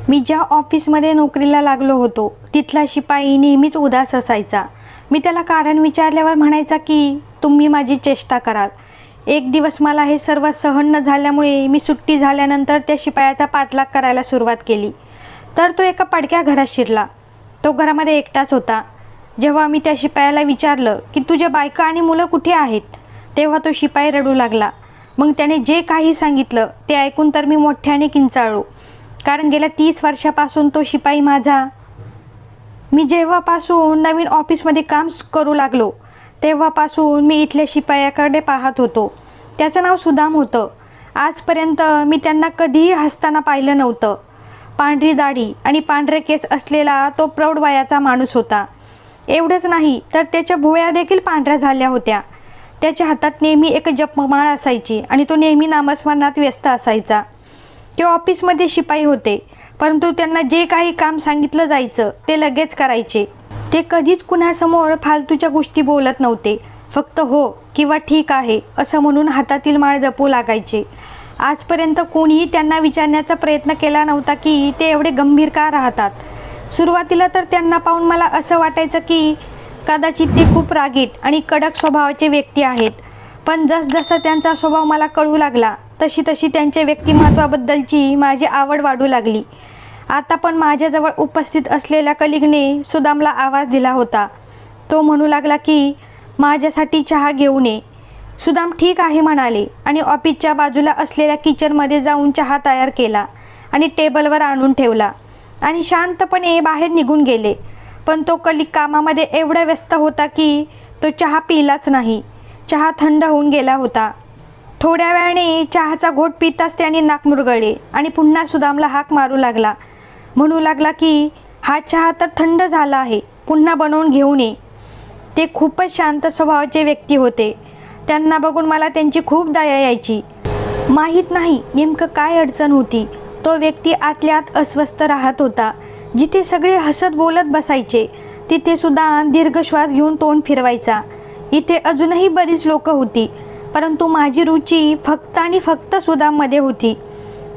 मी ज्या ऑफिसमध्ये नोकरीला लागलो होतो तिथला शिपाई नेहमीच उदास असायचा. मी त्याला कारण विचारल्यावर म्हणायचा की तुम्ही माझी चेष्टा कराल. एक दिवस मला हे सर्व सहन न झाल्यामुळे मी सुट्टी झाल्यानंतर त्या शिपायाचा पाठलाग करायला सुरुवात केली. तर तो एका पडक्या घरात शिरला. तो घरामध्ये एकटाच होता. जेव्हा मी त्या शिपायाला विचारलं की तुझ्या बायका आणि मुलं कुठे आहेत, तेव्हा तो शिपाई रडू लागला. मग त्याने जे काही सांगितलं ते ऐकून तर मी मोठ्याने किंचाळलो. कारण गेल्या 30 वर्षापासून तो शिपाई माझा. मी जेव्हापासून नवीन ऑफिसमध्ये काम करू लागलो तेव्हापासून मी इथल्या शिपायाकडे पाहत होतो. त्याचं नाव सुदाम होतं. आजपर्यंत मी त्यांना कधीही हसताना पाहिलं नव्हतं. पांढरी दाढी आणि पांढरे केस असलेला तो प्रौढ वयाचा माणूस होता. एवढंच नाही तर त्याच्या भुवया देखील पांढऱ्या झाल्या होत्या. त्याच्या हातात नेहमी एक जपमाळ असायची आणि तो नेहमी नामस्मरणात व्यस्त असायचा. ते ऑफिसमध्ये शिपाई होते, परंतु त्यांना जे काही काम सांगितलं जायचं ते लगेच करायचे. ते कधीच कुणासमोर फालतूच्या गोष्टी बोलत नव्हते. फक्त हो किंवा ठीक आहे असं म्हणून हातातील माळ जपू लागायचे. आजपर्यंत कोणीही त्यांना विचारण्याचा प्रयत्न केला नव्हता की ते एवढे गंभीर का राहतात. सुरुवातीला तर त्यांना पाहून मला असं वाटायचं की कदाचित ते खूप रागीट आणि कडक स्वभावाचे व्यक्ती आहेत. पण जसजसा त्यांचा स्वभाव मला कळू लागला तशी तशी त्यांच्या व्यक्तिमत्वाबद्दलची माझी आवड वाढू लागली. आता पण माझ्याजवळ उपस्थित असलेल्या कलिगने सुदामला आवाज दिला होता. तो म्हणू लागला की माझ्यासाठी चहा घेऊन ये. सुदाम ठीक आहे म्हणाले आणि ऑफिसच्या बाजूला असलेल्या किचनमध्ये जाऊन चहा तयार केला आणि टेबलवर आणून ठेवला आणि शांतपणे बाहेर निघून गेले. पण तो कलिग कामामध्ये एवढा व्यस्त होता की तो चहा पिलाच नाही. चहा थंड होऊन गेला होता. थोड्या वेळाने चहाचा घोट पिताच त्याने नाक मुरगळले आणि पुन्हा सुदामला हाक मारू लागला. म्हणू लागला की हा चहा तर थंड झाला आहे, पुन्हा बनवून घेऊन ये. ते खूपच शांत स्वभावाचे व्यक्ती होते. त्यांना बघून मला त्यांची खूप दया यायची. माहीत नाही नेमकं काय अडचण होती. तो व्यक्ती आतल्या आत अस्वस्थ राहत होता. जिथे सगळे हसत बोलत बसायचे तिथे सुद्धा दीर्घ श्वास घेऊन तोंड फिरवायचा. इथे अजूनही बरीच लोकं होती, परंतु माझी रुची फक्त आणि फक्त सुदाममध्ये होती.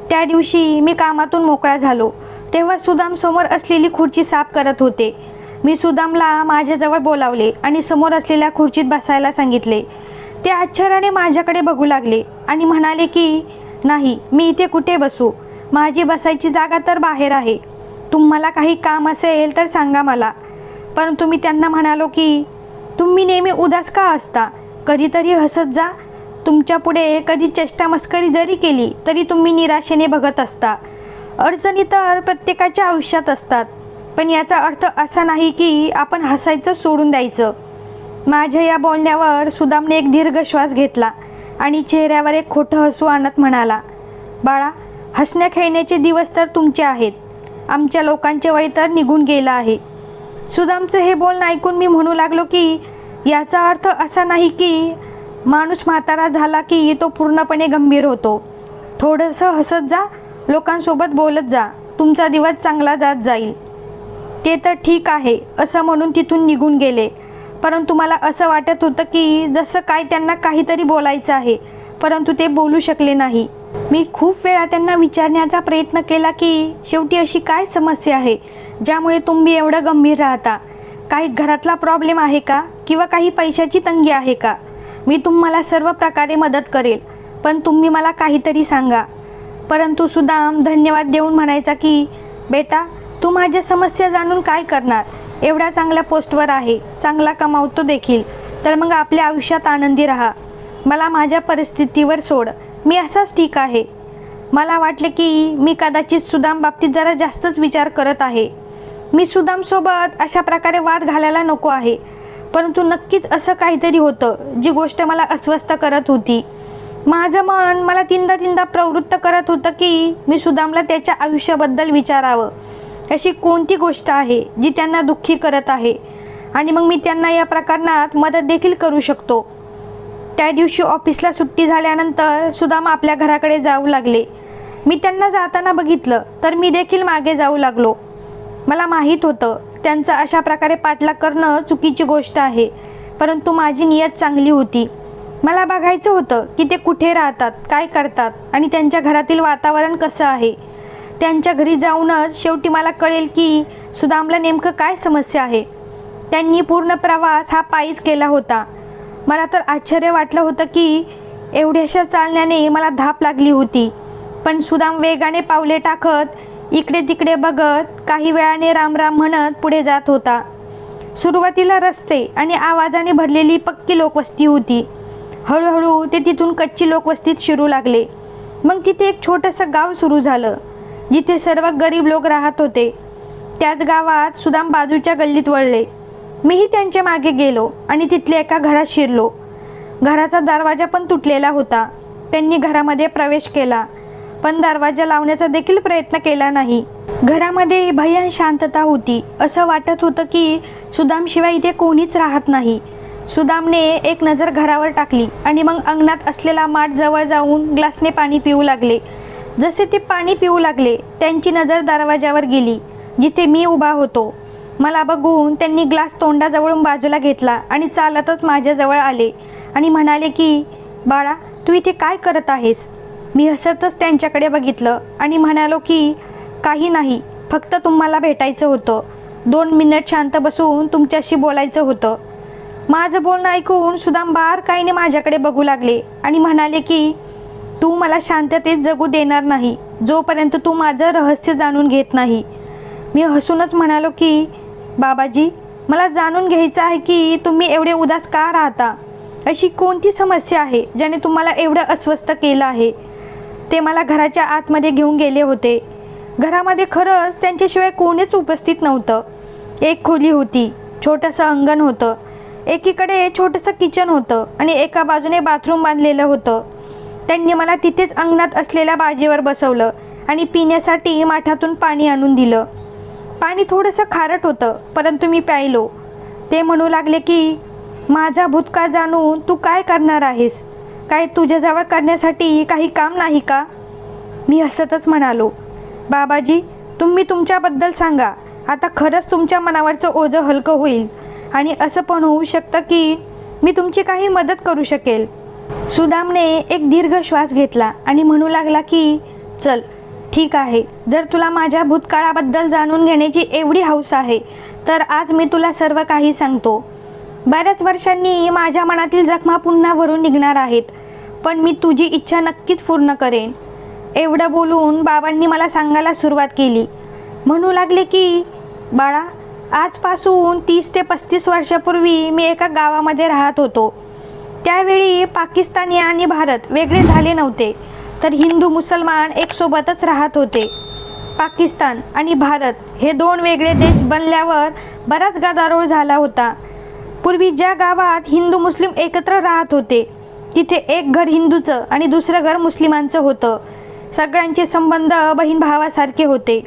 त्या दिवशी मी कामातून मोकळा झालो तेव्हा सुदाम समोर असलेली खुर्ची साफ करत होते. मी सुदामला माझ्याजवळ बोलावले आणि समोर असलेल्या खुर्चीत बसायला सांगितले. ते आश्चर्याने माझ्याकडे बघू लागले आणि म्हणाले की नाही, मी इथे कुठे बसू, माझी बसायची जागा तर बाहेर आहे. तुम्हाला काही काम असेल तर सांगा मला. परंतु मी त्यांना म्हणालो की तुम्ही नेहमी उदास का असता, कधीतरी हसत जा. तुमच्यापुढे कधी चेष्टा मस्करी जरी केली तरी तुम्ही निराशेने बघत असता. अडचणी तर प्रत्येकाच्या आयुष्यात असतात, पण याचा अर्थ असा नाही की आपण हसायचं सोडून द्यायचं. माझ्या या बोलण्यावर सुदामने एक दीर्घ श्वास घेतला आणि चेहऱ्यावर एक खोटं हसू आणत म्हणाला, बाळा, हसण्या खेळण्याचे दिवस तर तुमचे आहेत, आमच्या लोकांचे वय तर निघून गेलं आहे. सुदामचं हे बोलणं ऐकून मी म्हणू लागलो की याचा अर्थ असा नाही की माणूस म्हातारा झाला की तो पूर्णपणे गंभीर होतो. थोडंसं हसत जा, लोकांसोबत बोलत जा, तुमचा दिवस चांगला जात जाईल. ते तर ठीक आहे असं म्हणून तिथून निघून गेले. परंतु मला असं वाटत होतं की जसं काय त्यांना काहीतरी बोलायचं आहे, परंतु ते बोलू शकले नाही. मी खूप वेळा त्यांना विचारण्याचा प्रयत्न केला की शेवटी अशी काय समस्या आहे ज्यामुळे तुम्ही एवढं गंभीर राहता. काही घरातला प्रॉब्लेम आहे का किंवा काही पैशाची तंगी आहे का? मी तुम्हाला सर्व प्रकारे मदत करेल, पण तुम्ही मला काहीतरी सांगा. परंतु सुदाम धन्यवाद देऊन म्हणायचा की बेटा, तू माझ्या समस्या जाणून काय करणार, एवढ्या चांगल्या पोस्टवर आहे, चांगला कमावतो देखील, तर मग आपल्या आयुष्यात आनंदी राहा. मला माझ्या परिस्थितीवर सोड, मी असाच ठीक आहे. मला वाटले की मी कदाचित सुदाम बाबतीत जरा जास्तच विचार करत आहे. मी सुदामसोबत अशा प्रकारे वाद घालायला नको आहे, परंतु नक्कीच असं काहीतरी होतं जी गोष्ट मला अस्वस्थ करत होती. माझं मन मला तीनदा प्रवृत्त करत होतं की मी सुदामला त्याच्या आयुष्याबद्दल विचारावं. अशी कोणती गोष्ट आहे जी त्यांना दुःखी करत आहे आणि मग मी त्यांना या प्रकरणात मदत देखील करू शकतो. त्या दिवशी ऑफिसला सुट्टी झाल्यानंतर सुदाम आपल्या घराकडे जाऊ लागले. मी त्यांना जाताना बघितलं तर मी देखील मागे जाऊ लागलो. मला माहीत होतं त्यांचा अशा प्रकारे पाठलाग करणं चुकीची गोष्ट आहे, परंतु माझी नियत चांगली होती. मला बघायचं होतं की ते कुठे राहतात, काय करतात आणि त्यांच्या घरातील वातावरण कसं आहे. त्यांच्या घरी जाऊनच शेवटी मला कळेल की सुदामला नेमकं काय समस्या आहे. त्यांनी पूर्ण प्रवास हा पायीच केला होता. मला तर आश्चर्य वाटलं होतं की एवढ्याशा चालण्याने मला धाप लागली होती. पण सुदाम वेगाने पावले टाकत इकडे तिकडे बघत काही वेळाने राम राम म्हणत पुढे जात होता. सुरुवातीला रस्ते आणि आवाजाने भरलेली पक्की लोकवस्ती होती. हळूहळू ते तिथून कच्ची लोकवस्तीत शिरू लागले. मग तिथे एक छोटंसं गाव सुरू झालं जिथे सर्व गरीब लोक राहत होते. त्याच गावात सुदाम बाजूच्या गल्लीत वळले. मीही त्यांच्या मागे गेलो आणि तिथल्या एका घरात शिरलो. घराचा दरवाजा पण तुटलेला होता. त्यांनी घरामध्ये प्रवेश केला पण दरवाजा लावण्याचा देखील प्रयत्न केला नाही. घरामध्ये भयान शांतता होती. असं वाटत होतं की सुदामशिवाय इथे कोणीच राहत नाही. सुदामने एक नजर घरावर टाकली आणि मग अंगणात असलेला माठ जवळ जाऊन ग्लासने पाणी पिऊ लागले. जसे ते पाणी पिऊ लागले त्यांची नजर दरवाजावर गेली जिथे मी उभा होतो. मला बघून त्यांनी ग्लास तोंडाजवळून बाजूला घेतला आणि चालतच माझ्याजवळ आले आणि म्हणाले की बाळा, तू इथे काय करत आहेस? मी हसतच त्यांच्याकडे बघितलं आणि म्हणालो की काही नाही, फक्त तुम्हाला भेटायचं होतं. 2 मिनिट शांत बसून तुमच्याशी बोलायचं होतं. माझं बोलणं ऐकून सुदाम बारकाईने माझ्याकडे बघू लागले आणि म्हणाले की तू मला शांततेत जगू देणार नाही जोपर्यंत तू माझं रहस्य जाणून घेत नाही. मी हसूनच म्हणालो की बाबाजी, मला जाणून घ्यायचं आहे की तुम्ही एवढे उदास का राहता. अशी कोणती समस्या आहे ज्याने तुम्हाला एवढं अस्वस्थ केलं आहे. ते मला घराच्या आतमध्ये घेऊन गेले होते. घरामध्ये खरंच त्यांच्याशिवाय कोणीच उपस्थित नव्हतं. एक खोली होती, छोटंसं अंगण होतं, एकीकडे छोटंसं किचन होतं आणि एका बाजूने बाथरूम बांधलेलं होतं. त्यांनी मला तिथेच अंगणात असलेल्या बाजेवर बसवलं आणि पिण्यासाठी माठातून पाणी आणून दिलं. पाणी थोडंसं खारट होतं परंतु मी प्यायलो. ते म्हणू लागले की माझा भूतकाळ जाणून तू काय करणार आहेस? काय तुझ्याजवळ करण्यासाठी काही काम नाही का? मी हसतच म्हणालो, बाबाजी, तुम्ही तुमच्याबद्दल सांगा. आता खरंच तुमच्या मनावरचं ओझं हलकं होईल आणि असं पण होऊ शकतं की मी तुमची काही मदत करू शकेल. सुदामने एक दीर्घ श्वास घेतला आणि म्हणू लागला की चल ठीक आहे, जर तुला माझ्या भूतकाळाबद्दल जाणून घेण्याची एवढी हौस आहे तर आज मी तुला सर्व काही सांगतो. बऱ्याच वर्षांनी माझ्या मनातील जखमा पुन्हा भरून निघणार आहेत, पण मी तुझी इच्छा नक्कीच पूर्ण करेन. एवढं बोलून बाबांनी मला सांगायला सुरुवात केली. म्हणू लागले की बाळा, आजपासून 30 ते 35 वर्षापूर्वी मी एका गावामध्ये राहत होतो. त्यावेळी पाकिस्तानी आणि भारत वेगळे झाले नव्हते, तर हिंदू मुसलमान एक सोबतच राहत होते. पाकिस्तान आणि भारत हे 2 वेगळे देश बनल्यावर बराच गदारोळ झाला होता. पूर्वी ज्या गावात हिंदू मुस्लिम एकत्र राहत होते तिथे एक घर हिंदूचं आणि दुसरं घर मुस्लिमांचं होतं. सगळ्यांचे संबंध बहीण भावासारखे होते.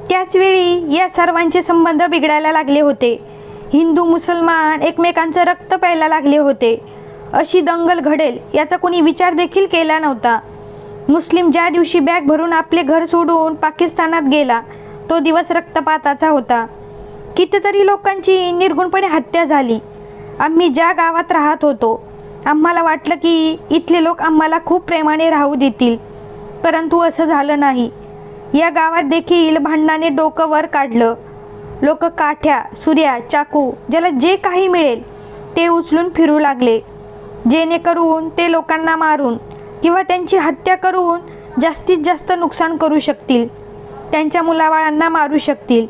त्याचवेळी या सर्वांचे संबंध बिघडायला लागले होते. हिंदू मुसलमान एकमेकांचं रक्त प्यायला लागले होते. अशी दंगल घडेल याचा कोणी विचार देखील केला नव्हता. मुस्लिम ज्या दिवशी बॅग भरून आपले घर सोडून पाकिस्तानात गेला तो दिवस रक्तपाताचा होता. कितीतरी लोकांची निर्गुणपणे हत्या झाली. आम्ही ज्या गावात राहत होतो आम्हाला वाटलं की इथले लोक आम्हाला खूप प्रेमाने राहू देतील, परंतु असं झालं नाही. या गावात देखील भांडणाने डोकं वर काढलं. लोक काठ्या, सुऱ्या, चाकू, ज्याला जे काही मिळेल ते उचलून फिरू लागले, जेणेकरून ते लोकांना मारून किंवा त्यांची हत्या करून जास्तीत जास्त नुकसान करू शकतील, त्यांच्या मुलाबाळांना मारू शकतील.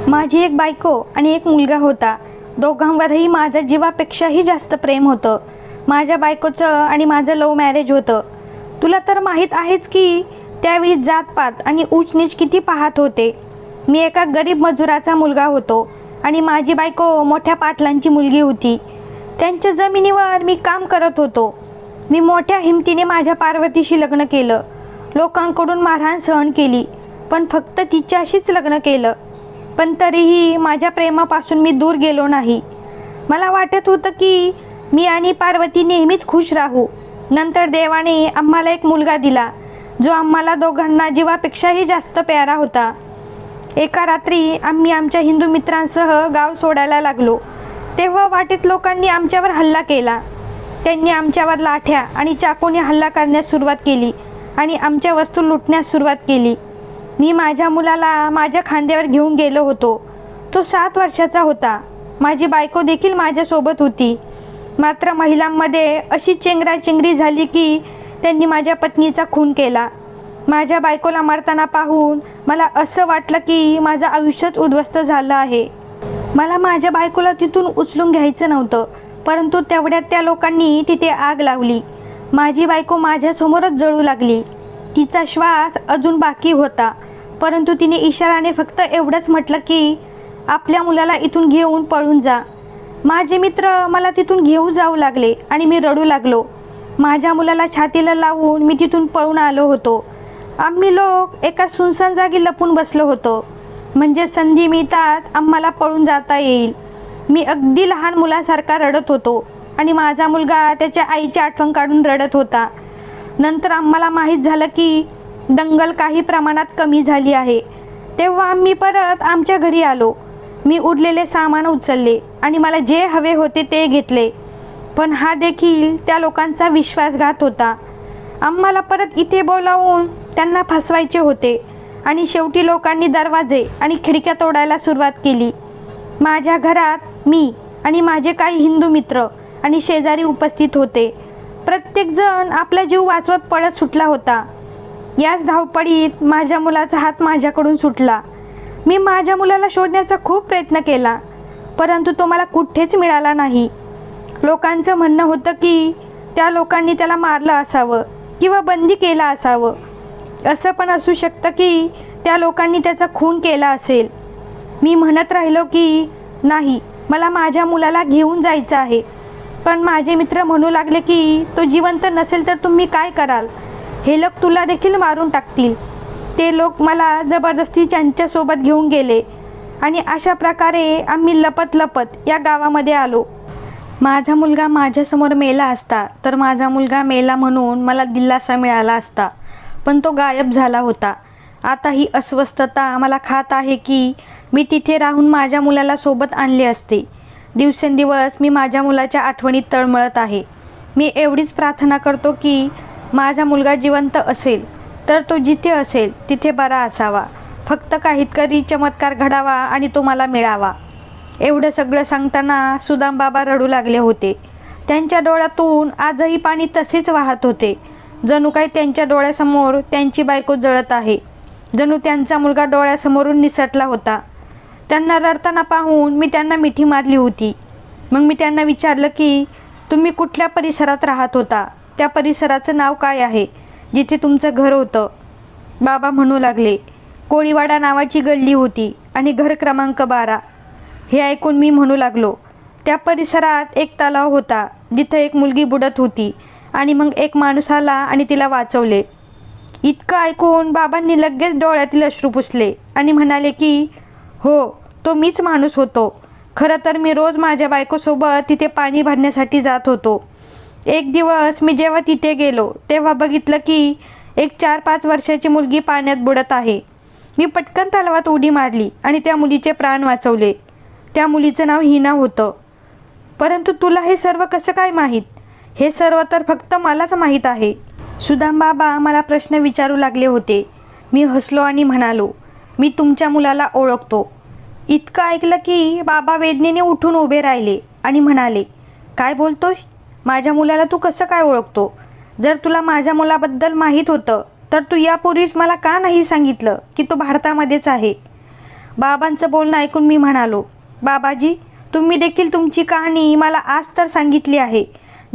माझी एक बायको आणि एक मुलगा होता. दोघांवरही माझं जीवापेक्षाही जास्त प्रेम होतं. माझ्या बायकोचं आणि माझं लव्ह मॅरेज होतं. तुला तर माहीत आहेच की त्यावेळी जातपात आणि ऊचनीच किती पाहत होते. मी एका गरीब मजुराचा मुलगा होतो आणि माझी बायको मोठ्या पाटलांची मुलगी होती. त्यांच्या जमिनीवर मी काम करत होतो. मी मोठ्या हिमतीने माझ्या पार्वतीशी लग्न केलं. लोकांकडून मारहाण सहन केली, पण फक्त तिच्याशीच लग्न केलं. पण तरीही माझ्या प्रेमापासून मी दूर गेलो नाही. मला वाटत होतं की मी आणि पार्वती नेहमीच खुश राहू. नंतर देवाने आम्हाला एक मुलगा दिला जो आम्हाला दोघांना जीवापेक्षाही जास्त प्यारा होता. एका रात्री आम्ही आमच्या हिंदू मित्रांसह गाव सोडायला लागलो. तेव्हा वाटेत लोकांनी आमच्यावर हल्ला केला. त्यांनी आमच्यावर लाठ्या आणि चाकूने हल्ला करण्यास सुरुवात केली आणि आमच्या वस्तू लुटण्यास सुरुवात केली. मी माझ्या मुलाला माझ्या खांद्यावर घेऊन गेलो होतो. तो 7 वर्षाचा होता. माझी बायको देखील माझ्यासोबत होती. मात्र महिलांमध्ये अशी चेंगराचेंगरी झाली की त्यांनी माझ्या पत्नीचा खून केला. माझ्या बायकोला मरताना पाहून मला असं वाटलं की माझं आयुष्यच उद्ध्वस्त झालं आहे. मला माझ्या बायकोला तिथून उचलून घ्यायचं नव्हतं, परंतु तेवढ्यात त्या लोकांनी तिथे आग लावली. माझी बायको माझ्यासमोरच जळू लागली. तिचा श्वास अजून बाकी होता, परंतु तिने इशाराने फक्त एवढंच म्हटलं की आपल्या मुलाला इथून घेऊन पळून जा. माझे मित्र मला तिथून घेऊन जाऊ लागले आणि मी रडू लागलो. माझ्या मुलाला छातीला लावून मी तिथून पळून आलो होतो. आम्ही लोक एका सुनसान जागी लपून बसलो होतो, म्हणजे संधी मिळताच आम्हाला पळून जाता येईल. मी अगदी लहान मुलासारखा रडत होतो आणि माझा मुलगा त्याच्या आईची आठवण काढून रडत होता. नंतर आम्हाला माहीत झालं की दंगल काही प्रमाणात कमी झाली आहे. तेव्हा आम्ही परत आमच्या घरी आलो. मी उरलेले सामान उचलले आणि मला जे हवे होते ते घेतले. पण हा देखील त्या लोकांचा विश्वासघात होता. आम्हाला परत इथे बोलावून त्यांना फसवायचे होते आणि शेवटी लोकांनी दरवाजे आणि खिडक्या तोडायला सुरुवात केली. माझ्या घरात मी आणि माझे काही हिंदू मित्र आणि शेजारी उपस्थित होते. प्रत्येकजण आपला जीव वाचवत पळत सुटला होता. याच धावपळीत माझ्या मुलाचा हात माझ्याकडून सुटला. मी माझ्या मुलाला शोधण्याचा खूप प्रयत्न केला, परंतु तो मला कुठेच मिळाला नाही. लोकांचं म्हणणं होतं की त्या लोकांनी त्याला मारलं असावं किंवा बंदी केलं असावं. असं पण असू शकतं की त्या लोकांनी त्याचा खून केला असेल. मी म्हणत राहिलो की नाही, मला माझ्या मुलाला घेऊन जायचं आहे. पण माझे मित्र म्हणू लागले की तो जिवंत नसेल तर तुम्ही काय कराल? हे लोक तुला देखील मारून टाकतील. ते लोक मला जबरदस्ती त्यांच्यासोबत घेऊन गेले आणि अशा प्रकारे आम्ही लपत लपत या गावामध्ये आलो. माझा मुलगा माझ्यासमोर मेला असता तर माझा मुलगा मेला म्हणून मला दिलासा मिळाला असता, पण तो गायब झाला होता. आता ही अस्वस्थता मला खात आहे की मी तिथे राहून माझ्या मुलाला सोबत आणले असते. दिवसेंदिवस मी माझ्या मुलाच्या आठवणीत तळमळत आहे. मी एवढीच प्रार्थना करतो की माझा मुलगा जिवंत असेल तर तो जिथे असेल तिथे बरा असावा. फक्त काहीतरी चमत्कार घडावा आणि तो मला मिळावा. एवढं सगळं सांगताना सुदामबाबा रडू लागले होते. त्यांच्या डोळ्यातून आजही पाणी तसेच वाहत होते. जणू काही त्यांच्या डोळ्यासमोर त्यांची बायको जळत आहे. जणू त्यांचा मुलगा डोळ्यासमोरून निसटला होता. त्यांना रडताना पाहून मी त्यांना मिठी मारली होती. मग मी त्यांना विचारलं की तुम्ही कुठल्या परिसरात राहत होता? त्या परिसराचं नाव काय आहे जिथे तुमचं घर होतं? बाबा म्हणू लागले, कोळीवाडा नावाची गल्ली होती आणि घर क्रमांक 12. हे ऐकून मी म्हणू लागलो, त्या परिसरात एक तलाव होता जिथं एक मुलगी बुडत होती आणि मग एक माणूस आला आणि तिला वाचवले. इतकं ऐकून बाबांनी लगेच डोळ्यातील अश्रू पुसले आणि म्हणाले की हो, तो मीच माणूस होतो. खरं तर मी रोज माझ्या बायकोसोबत तिथे पाणी भरण्यासाठी जात होतो. एक दिवस मी जेव्हा तिथे गेलो तेव्हा बघितलं की एक 4-5 वर्षाची मुलगी पाण्यात बुडत आहे. मी पटकन तलावात उडी मारली आणि त्या मुलीचे प्राण वाचवले. त्या मुलीचं नाव हिना होतं. परंतु तुला हे सर्व कसं काय माहीत? हे सर्व तर फक्त मलाच माहीत आहे. सुदामबाबा मला प्रश्न विचारू लागले होते. मी हसलो आणि म्हणालो, मी तुमच्या मुलाला ओळखतो. इतकं ऐकलं की बाबा वेदनेने उठून उभे राहिले आणि म्हणाले, काय बोलतोस? माझ्या मुलाला तू कसं काय ओळखतो? जर तुला माझ्या मुलाबद्दल माहीत होतं तर तू यापूर्वीच मला का नाही सांगितलं की तो भारतामध्येच आहे? बाबांचं बोलणं ऐकून मी म्हणालो, बाबाजी, तुम्ही देखील तुमची कहाणी मला आज तर सांगितली आहे.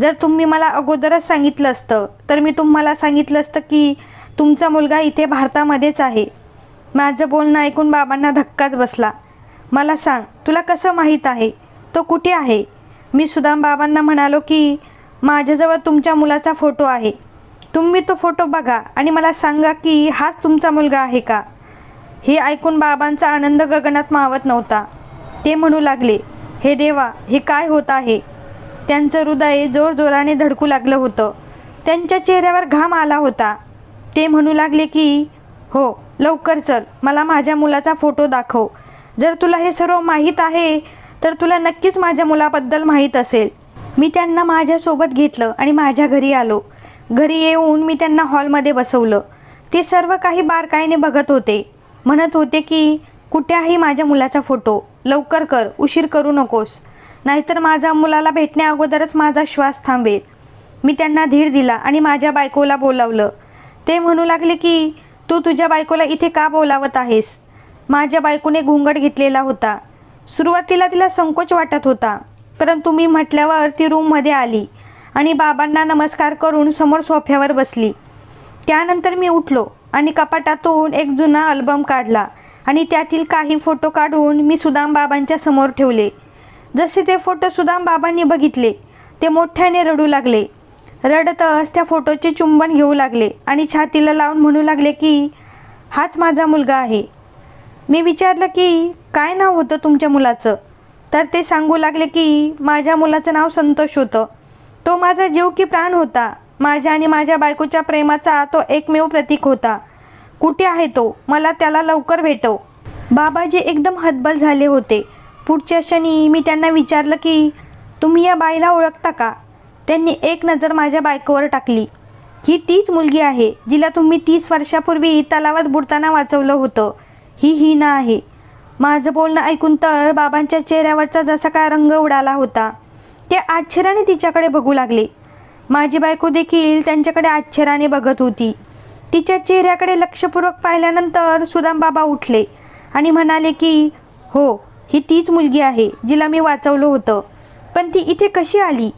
जर तुम्ही मला अगोदरच सांगितलं असतं तर मी तुम्हाला सांगितलं असतं की तुमचा मुलगा इथे भारतामध्येच आहे. माझं बोलणं ऐकून बाबांना धक्काच बसला. मला सांग, तुला कसं माहीत आहे? तो कुठे आहे? मी सुदामबाबांना म्हणालो की माझ्याजवळ तुमच्या मुलाचा फोटो आहे. तुम्ही तो फोटो बघा आणि मला सांगा की हाच तुमचा मुलगा आहे का? हे ऐकून बाबांचा आनंद गगनात मावत नव्हता. ते म्हणू लागले, हे देवा, हे काय होत आहे? त्यांचं हृदय जोरजोराने धडकू लागलं होतं. त्यांच्या चेहऱ्यावर घाम आला होता. ते म्हणू लागले की हो, लवकर चल, मला माझ्या मुलाचा फोटो दाखव. जर तुला हे सर्व माहीत आहे तर तुला नक्कीच माझ्या मुलाबद्दल माहीत असेल. मी त्यांना माझ्यासोबत घेतलं आणि माझ्या घरी आलो. घरी येऊन मी त्यांना हॉलमध्ये बसवलं. ते सर्व काही बारकाईने बघत होते. म्हणत होते की कुठे आहे माझ्या मुलाचा फोटो, लवकर कर, उशीर करू नकोस, नाहीतर माझ्या मुलाला भेटण्या अगोदरच माझा श्वास थांबेल. मी त्यांना धीर दिला आणि माझ्या बायकोला बोलावलं. ते म्हणू लागले की तू तुझ्या बायकोला इथे का बोलावत आहेस. माझ्या बायकोने घुंगट घेतलेला होता. सुरुवातीला तिला संकोच वाटत होता, परंतु मी म्हटल्यावर ती रूममध्ये आली आणि बाबांना नमस्कार करून समोर सोफ्यावर बसली. त्यानंतर मी उठलो आणि कपाटातून एक जुना अल्बम काढला आणि त्यातील काही फोटो काढून मी सुदाम बाबांच्या समोर ठेवले. जसे ते फोटो सुदाम बाबांनी बघितले, ते मोठ्याने रडू लागले. रडतच त्या फोटोचे चुंबन घेऊ लागले आणि छातीला लावून म्हणू लागले की हाच माझा मुलगा आहे. मी विचारलं की काय नाव होतं तुमच्या मुलाचं. तर ते सांगू लागले की माझ्या मुलाचं नाव संतोष होतं. तो माझा जीव की प्राण होता. माझ्या आणि माझ्या बायकोच्या प्रेमाचा तो एकमेव प्रतीक होता. कुठे आहे तो, मला त्याला लवकर भेटव. बाबाजी एकदम हतबल झाले होते. पुढच्या क्षणी मी त्यांना विचारलं की तुम्ही या बाईला ओळखता का. त्यांनी एक नजर माझ्या बायकोवर टाकली. ही तीच मुलगी आहे जिला तुम्ही 30 वर्षापूर्वी तलावात बुडताना वाचवलं होतं. ही हिना आहे. माझं बोलणं ऐकून तर बाबांच्या चेहऱ्यावरचा जसा काय रंग उडाला होता. ते आश्चर्याने तिच्याकडे बघू लागले. माझी बायको देखील त्यांच्याकडे आश्चर्याने बघत होती. तिच्या चेहऱ्याकडे लक्षपूर्वक पाहिल्यानंतर सुदाम बाबा उठले आणि म्हणाले की हो, ही तीच मुलगी आहे जिला मी वाचवलं होतं, पण ती इथे कशी आली.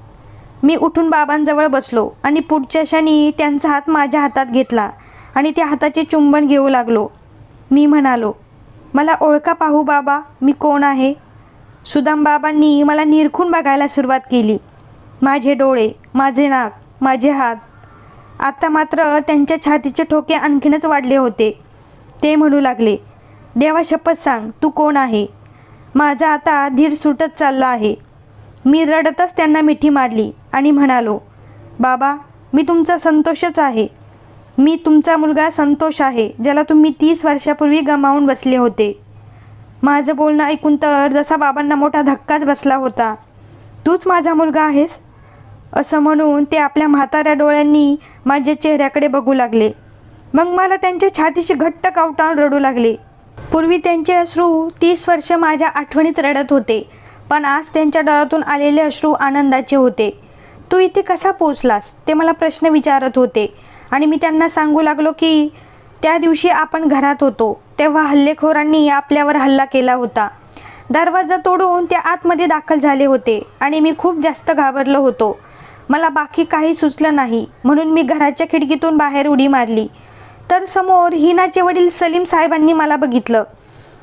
मी उठून बाबांजवळ बसलो आणि पुढच्या क्षणी त्यांचा हात माझ्या हातात घेतला आणि त्या हाताचे चुंबन घेऊ लागलो. मी म्हणालो, मला ओळखा पाहू बाबा, मी कोण आहे. सुदाम बाबांनी मला निरखून बघायला सुरुवात केली. माझे डोळे, माझे नाक, माझे हात. आता मात्र त्यांच्या छातीचे ठोके आणखीनच वाढले होते. ते म्हणू लागले, देवा शपथ सांग, तू कोण आहे. माझा आता धीर सुटत चालला आहे. मी रडतच त्यांना मिठी मारली आणि म्हणालो, बाबा, मी तुमचा संतोषच आहे. मी तुमचा मुलगा संतोष आहे, ज्याला तुम्ही 30 वर्षापूर्वी गमावून बसले होते. माझं बोलणं ऐकून तर जसा बाबांना मोठा धक्काच बसला होता. तूच माझा मुलगा आहेस असं म्हणून ते आपल्या म्हाताऱ्या डोळ्यांनी माझ्या चेहऱ्याकडे बघू लागले. मग मला त्यांच्या छातीशी घट्ट कावटाळून रडू लागले. पूर्वी त्यांचे अश्रू 30 वर्ष माझ्या आठवणीत रडत होते, पण आज त्यांच्या डोळ्यातून आलेले अश्रू आनंदाचे होते. तू इथे कसा पोचलास, ते मला प्रश्न विचारत होते आणि मी त्यांना सांगू लागलो की त्या दिवशी आपण घरात होतो तेव्हा हल्लेखोरांनी आपल्यावर हल्ला केला होता. दरवाजा तोडून ते आतमध्ये दाखल झाले होते आणि मी खूप जास्त घाबरलो होतो. मला बाकी काही सुचलं नाही, म्हणून मी घराच्या खिडकीतून बाहेर उडी मारली. तर समोर हिनाचे वडील सलीम साहेबांनी मला बघितलं.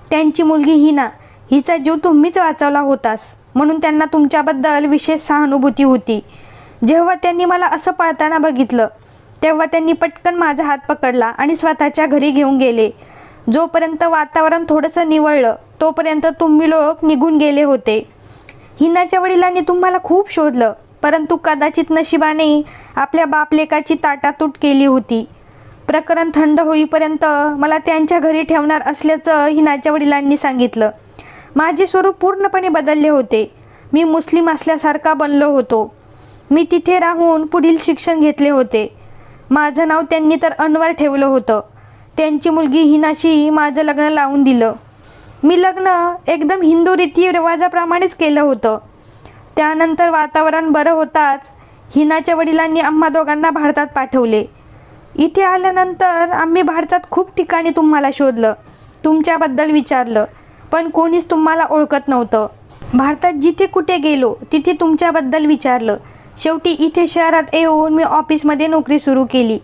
त्यांची मुलगी हिना, हिचा जीव तुम्हीच वाचवला होतास, म्हणून त्यांना तुमच्याबद्दल विशेष सहानुभूती होती. जेव्हा त्यांनी मला असं पळताना बघितलं तेव्हा त्यांनी पटकन माझा हात पकडला आणि स्वतःच्या घरी घेऊन गेले. जोपर्यंत वातावरण थोडंसं निवळलं तोपर्यंत तुम्ही लोक निघून गेले होते. हिनाच्या वडिलांनी तुम्हाला खूप शोधलं, परंतु कदाचित नशिबाने आपल्या बापलेकाची ताटातूट केली होती. प्रकरण थंड होईपर्यंत मला त्यांच्या घरी ठेवणार असल्याचं हिनाच्या वडिलांनी सांगितलं. माझे स्वरूप पूर्णपणे बदलले होते. मी मुस्लिम असल्यासारखा बनलो होतो. मी तिथे राहून पुढील शिक्षण घेतले होते. माझं नाव त्यांनी तर अनवर ठेवलं होतं. त्यांची मुलगी हिनाशी माझं लग्न लावून दिलं. मी लग्न एकदम हिंदू रीतिरिवाजाप्रमाणेच केलं होतं. त्यानंतर वातावरण बरं होताच हिनाच्या वडिलांनी आम्हा दोघांना भारतात पाठवले. इथे आल्यानंतर आम्ही भारतात खूप ठिकाणी तुम्हाला शोधलं, तुमच्याबद्दल विचारलं, पण कोणीच तुम्हाला ओळखत नव्हतं. भारतात जिथे कुठे गेलो तिथे तुमच्याबद्दल विचारलं. शेवटी इथे शहरात येऊन मी ऑफिसमध्ये नोकरी सुरू केली.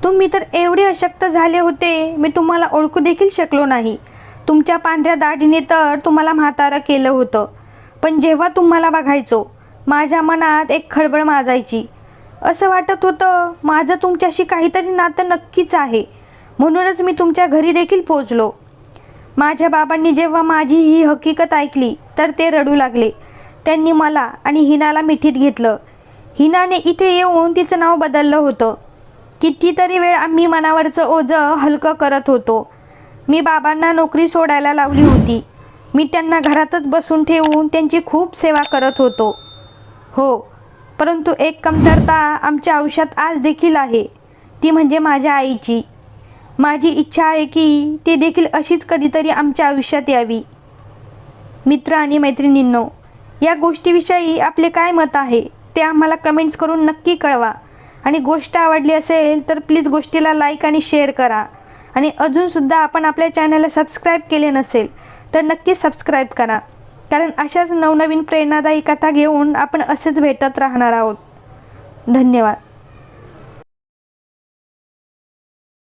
तुम्ही तर एवढे अशक्त झाले होते, मी तुम्हाला ओळखू देखील शकलो नाही. तुमच्या पांढऱ्या दाढीने तर तुम्हाला म्हातारं केलं होतं. पण जेव्हा तुम्हाला बघायचो माझ्या मनात एक खळबळ माजायची. असं वाटत होतं माझं तुमच्याशी काहीतरी नातं नक्कीच आहे, म्हणूनच मी तुमच्या घरी देखील पोचलो. माझ्या बाबांनी जेव्हा माझी ही हकीकत ऐकली तर ते रडू लागले. त्यांनी मला आणि हिनाला मिठीत घेतलं. हिनाने इथे येऊन तिचं नाव बदललं होतं. कितीतरी वेळ आम्ही मनावरचं ओझं हलकं करत होतो. मी बाबांना नोकरी सोडायला लावली होती. मी त्यांना घरातच बसून ठेवून त्यांची खूप सेवा करत होतो. हो, परंतु एक कमतरता आमच्या आयुष्यात आज देखील आहे, ती म्हणजे माझ्या आईची. माझी इच्छा आहे की ती देखील अशीच कधीतरी आमच्या आयुष्यात यावी. मित्र आणि मैत्रिणींनो, या गोष्टीविषयी आपले काय मत आहे ते आम्हाला कमेंट्स करून नक्की कळवा. आणि गोष्ट आवडली असेल तर प्लीज गोष्टीला लाईक आणि शेअर करा. आणि अजूनसुद्धा आपण आपल्या चॅनलला सबस्क्राईब केले नसेल तर नक्की सबस्क्राईब करा, कारण अशाच नवनवीन प्रेरणादायी कथा घेऊन आपण असेच भेटत राहणार आहोत. धन्यवाद.